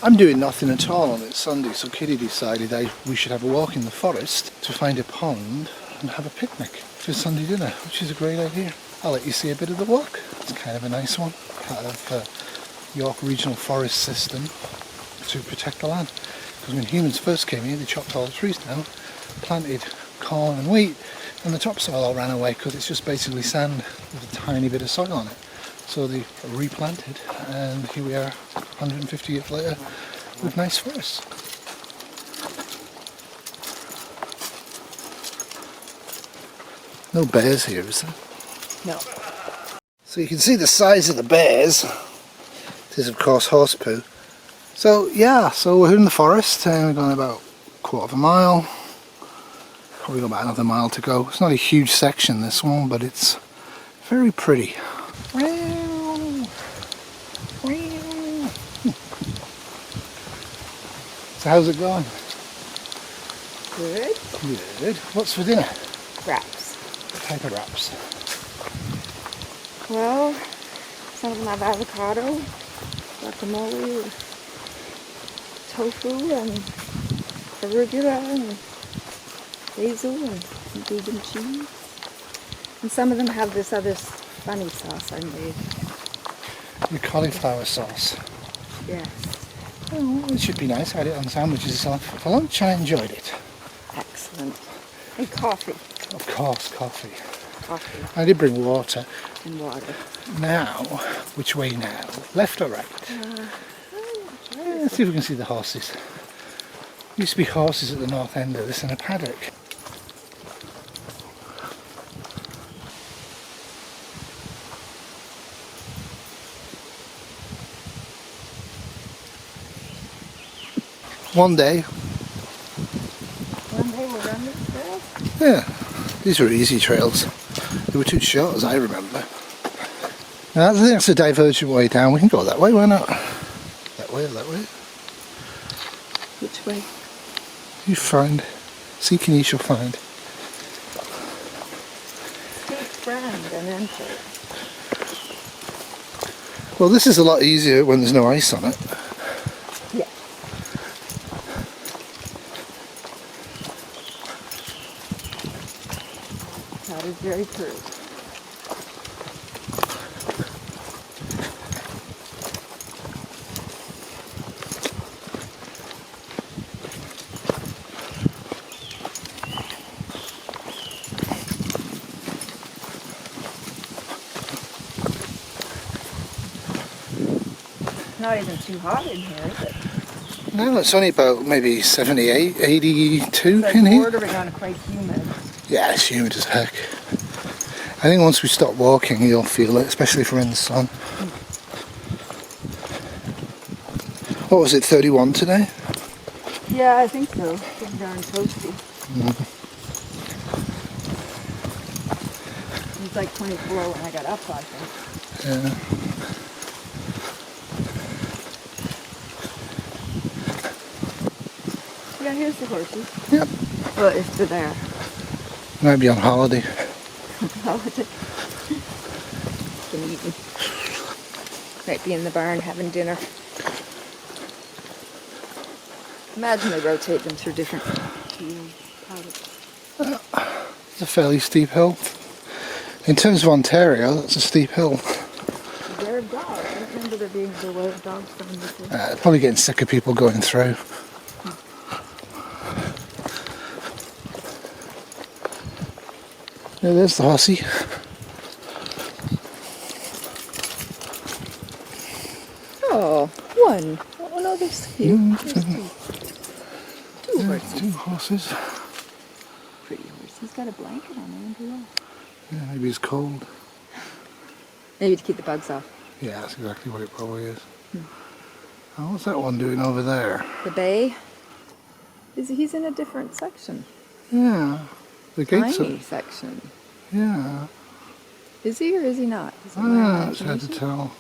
I'm doing nothing at all on it Sunday, so Kitty decided we should have a walk in the forest to find a pond and have a picnic for Sunday dinner, which is a great idea. I'll let you see a bit of the walk. It's kind of a nice one, part of York Regional Forest System to protect the land. Because when humans first came here, they chopped all the trees down, planted corn and wheat, and the topsoil all ran away because it's just basically sand with a tiny bit of soil on it. So they replanted, and here we are 150 years later with nice forests. No bears here, is there? No. So you can see the size of the bears. This is of course horse poo. So yeah, so we're in the forest and we've gone about a quarter of a mile. Probably got about another mile to go. It's not a huge section, this one, but it's very pretty. So how's it going? Good. Good. What's for dinner? Wraps. What type of wraps? Well, some of them have avocado, guacamole, tofu, and arugula, and basil, and vegan cheese. And some of them have this other funny sauce I made. The cauliflower sauce. Yes. Oh, it should be nice. I had it on sandwiches for lunch. I enjoyed it. Excellent. And coffee. Of course, coffee. Coffee. I did bring water. And water. Now, which way now? Left or right? Let's see if we can see the horses. There used to be horses at the north end of this in a paddock. One day we'll run this trail? Yeah, these were easy trails. They were too short as I remember. Now, I think that's a divergent way down. We can go that way, why not? That way or that way? Which way? You find. Seek and ye shall find. Seek friend and enter. Well, this is a lot easier when there's no ice on it. Yeah. That is very true. Not even too hot in here, is it? No, it's only about maybe 78, 82 It's in here. bordering on quite humid. Yeah, it's humid as heck. I think once we stop walking you'll feel it, especially if we're in the sun. What was it, 31 today? Yeah, I think so. Pretty darn toasty. It was like 24 when I got up, I think. Yeah. Yeah, here's the horses. Yep. Well, if they're there. Might be on holiday. Holiday. Been eating. Might be in the barn having dinner. Imagine they rotate them through different paddocks. It's a fairly steep hill. In terms of Ontario, that's a steep hill. There are dogs. I don't remember there being the wild dogs from before. Probably getting sick of people going through. Yeah, there's the horsey. Oh, one. Oh no, there's two. There's two horses. Two horses. Pretty horse. He's got a blanket on him. Yeah, maybe it's cold. Maybe to keep the bugs off. Yeah, that's exactly what it probably is. Oh, what's that one doing over there? The bay. He's in a different section. Yeah. The gates Tiny are... section. Yeah. Is he or is he not? Is it my It's hard to imagination? tell.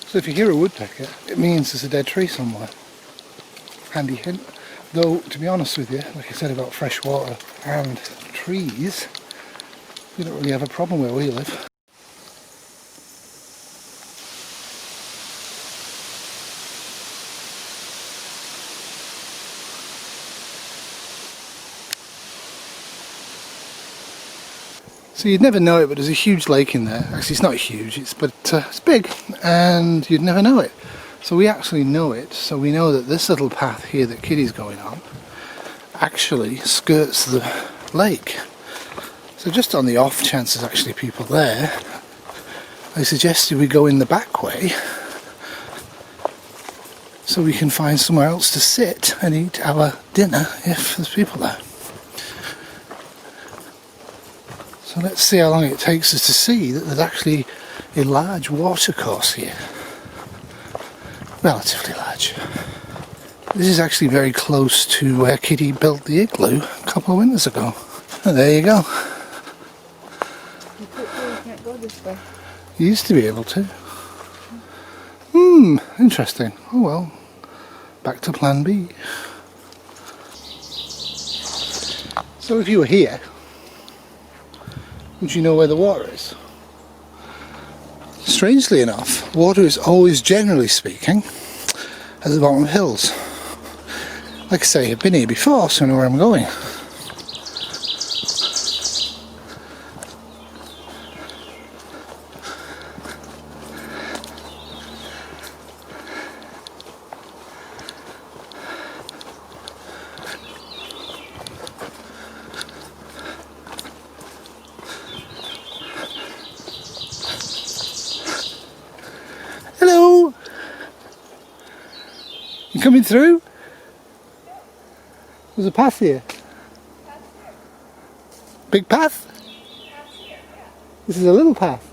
So if you hear a woodpecker, it means there's a dead tree somewhere. Handy hint. Though, to be honest with you, like I said about fresh water and trees, You don't really have a problem where we live. So you'd never know it, but there's a huge lake in there. Actually, it's not huge, but it's big, and you'd never know it. So we actually know it, so we know that this little path here that Kitty's going on actually skirts the lake. So just on the off chance there's actually people there, I suggested we go in the back way so we can find somewhere else to sit and eat our dinner if there's people there. So let's see how long it takes us to see that there's actually a large watercourse here. Relatively large. This is actually very close to where Kitty built the igloo a couple of winters ago. And there you go. You can't go this way. You used to be able to. Interesting. Oh well. Back to plan B. So if you were here, would you know where the water is? Strangely enough, water is always, generally speaking, at the bottom of hills. Like I say, I've been here before, so I know where I'm going. Hello! You coming through? There's a path here. Big path? This is a little path.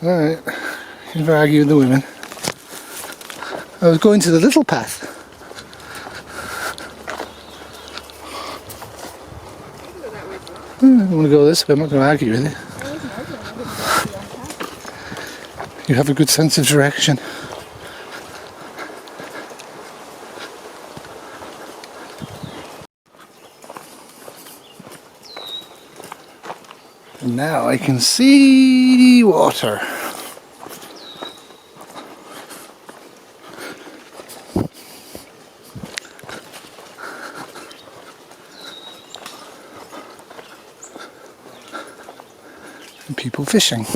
Alright, you can never argue with the women. I was going to the little path. I don't want to go this way, I'm not going to argue with you. You have a good sense of direction. And now I can see water. And people fishing.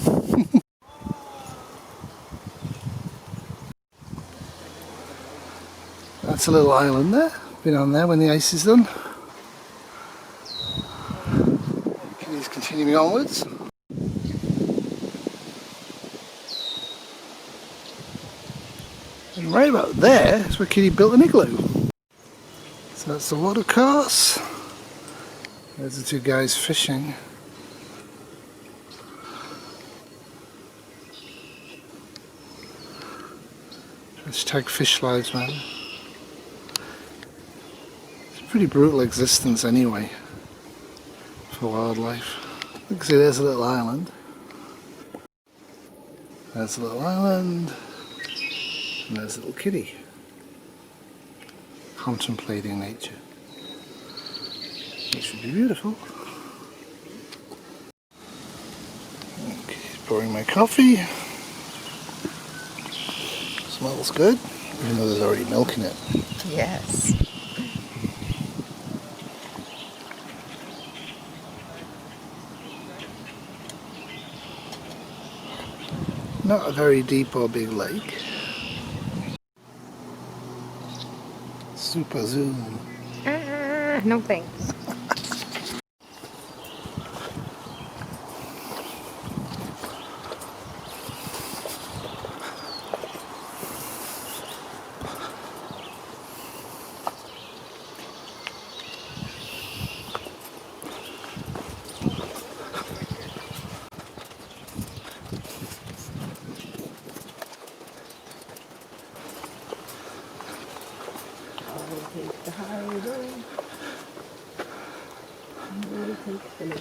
That's a little island there. Been on there when the ice is done. Kitty's continuing onwards. And right about there is where Kitty built an igloo. So that's the water course. There's the two guys fishing. Hashtag fish lives matter. It's a pretty brutal existence anyway for wildlife. Look, see, there's a little island. There's a little island. And there's a little kitty. Contemplating nature. It should be beautiful. Okay, pouring my coffee. Smells good, even though there's already milk in it. Yes. Not a very deep or big lake. Super zoom. No thanks. Take the high road. We'll take the low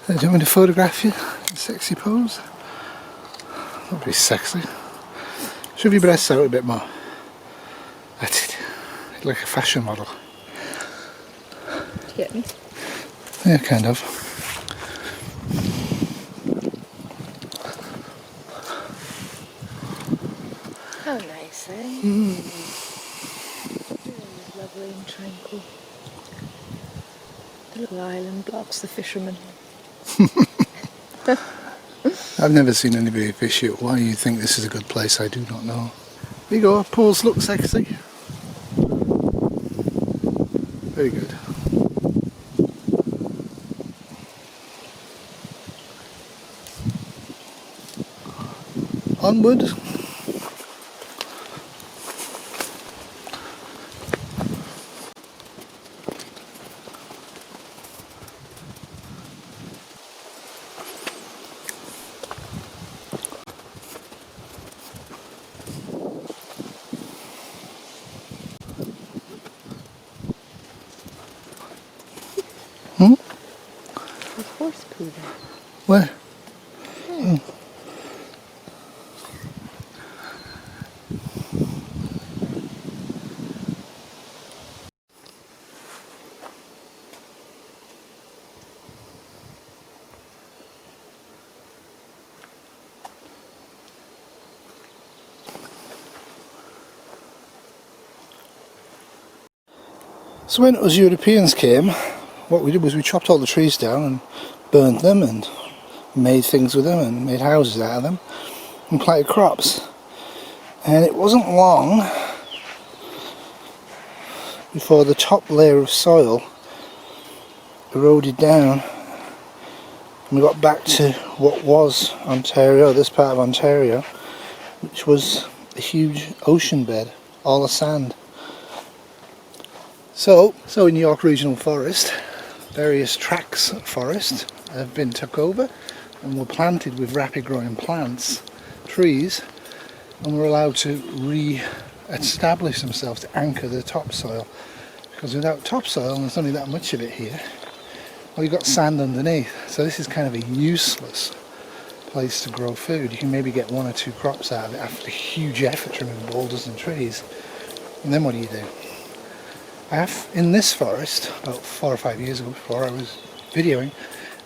road. Do you want me to photograph you in a sexy pose? That'd be sexy. Shove your breasts out a bit more. That's it. Like a fashion model. Do you get me? Yeah, kind of. How nice, eh? Lovely and tranquil. The little island blocks the fishermen. I've never seen anybody fish it. Why you think this is a good place, I do not know. There you go, pools look sexy. Very good. Onward. There's horse poo there. Where? So when us Europeans came, what we did was we chopped all the trees down and burned them and made things with them and made houses out of them and planted crops. And it wasn't long before the top layer of soil eroded down and we got back to what was Ontario, this part of Ontario, which was a huge ocean bed, all the sand. So in York Regional Forest, various tracts of forest have been took over and were planted with rapid growing plants, trees, and were allowed to re-establish themselves to anchor the topsoil. Because without topsoil, and there's only that much of it here, well, you've got sand underneath. So this is kind of a useless place to grow food. You can maybe get 1 or 2 crops out of it after a huge effort to remove boulders and trees. And then what do? I have, in this forest, about 4 or 5 years ago, before I was videoing,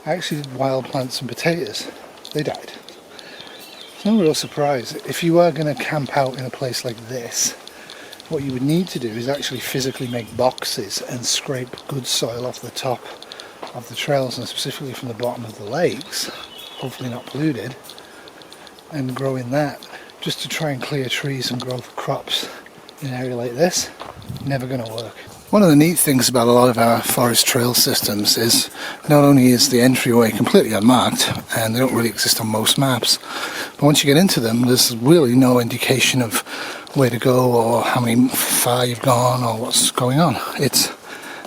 I actually did wild plants and potatoes. They died. It's no real surprise. If you are going to camp out in a place like this, what you would need to do is actually physically make boxes and scrape good soil off the top of the trails and specifically from the bottom of the lakes, hopefully not polluted, and grow in that, just to try and clear trees and grow crops in an area like this. Never going to work. One of the neat things about a lot of our forest trail systems is not only is the entryway completely unmarked and they don't really exist on most maps, but once you get into them there's really no indication of where to go or how far you've gone or what's going on. It's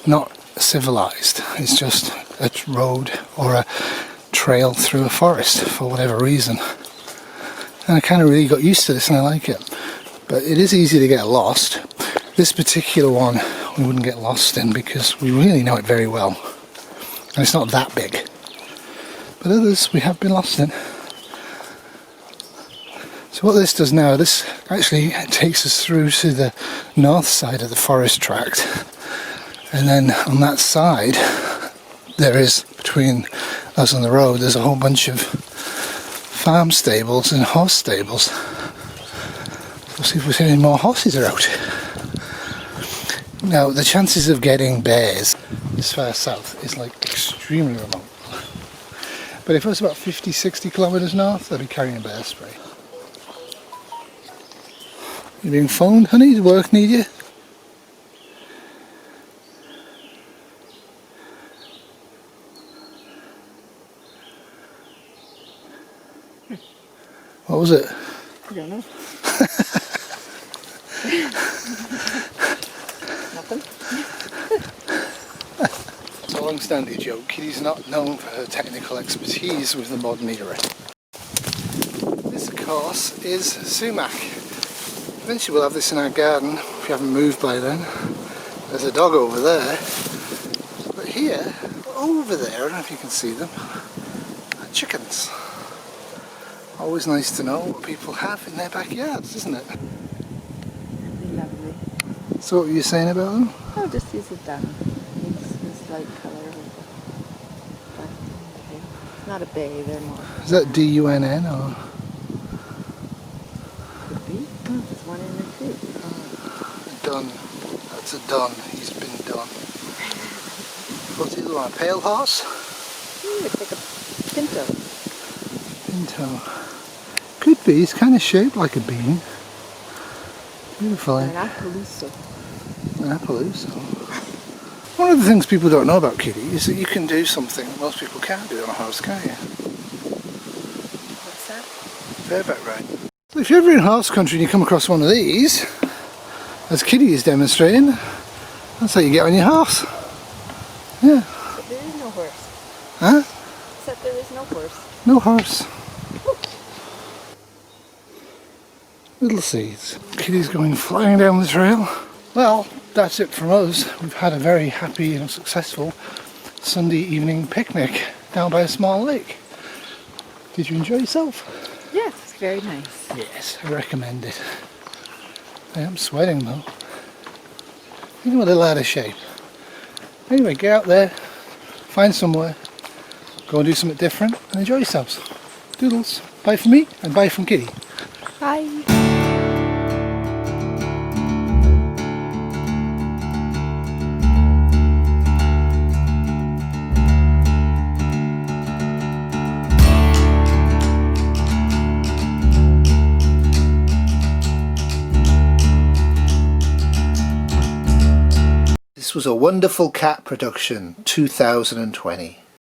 not civilized, it's just a road or a trail through a forest for whatever reason. And I kind of really got used to this and I like it. But it is easy to get lost. This particular one we wouldn't get lost in because we really know it very well. And it's not that big. But others we have been lost in. So what this does now, this actually takes us through to the north side of the forest tract. And then on that side, there is, between us and the road, there's a whole bunch of farm stables and horse stables. We'll see if we see any more horses are out. Now, the chances of getting bears this far south is like extremely remote. But if it was about 50-60 kilometres north, they'd be carrying bear spray. You being phoned, honey? Does work need you? What was it? I don't know. Nothing. It's a long-standing joke. Kitty's not known for her technical expertise with the modern era. This, of course, is sumac. Eventually we'll have this in our garden if we haven't moved by then. There's a dog over there. But here, over there, I don't know if you can see them, are chickens. Always nice to know what people have in their backyards, isn't it? Lovely. So what were you saying about them? Oh, just use a dun. Use this light color with the black and bay. Not a bay, they're more. Is that D-U-N-N or? Could be. Oh, there's one in there too. Oh. Dun. That's a dun. He's been done. What's the other one? A pale horse? Ooh, it's like a pinto. Pinto. Could be. It's kind of shaped like a bean. Beautiful. An Appaloosa. An Appaloosa. One of the things people don't know about Kitty is that you can do something that most people can't do on a horse, can you? What's that? Bareback ride. If you're ever in horse country and you come across one of these, as Kitty is demonstrating, that's how you get on your horse. Yeah. But there is no horse. Huh? Except there is no horse. No horse. Little seeds. Kitty's going flying down the trail. Well, that's it from us. We've had a very happy and successful Sunday evening picnic down by a small lake. Did you enjoy yourself? Yes, it's very nice. Yes, I recommend it. I am sweating though. I'm a little out of shape. Anyway, get out there, find somewhere, go and do something different and enjoy yourselves. Doodles. Bye from me and bye from Kitty. Bye. This was a Wonderful Cat production, 2020.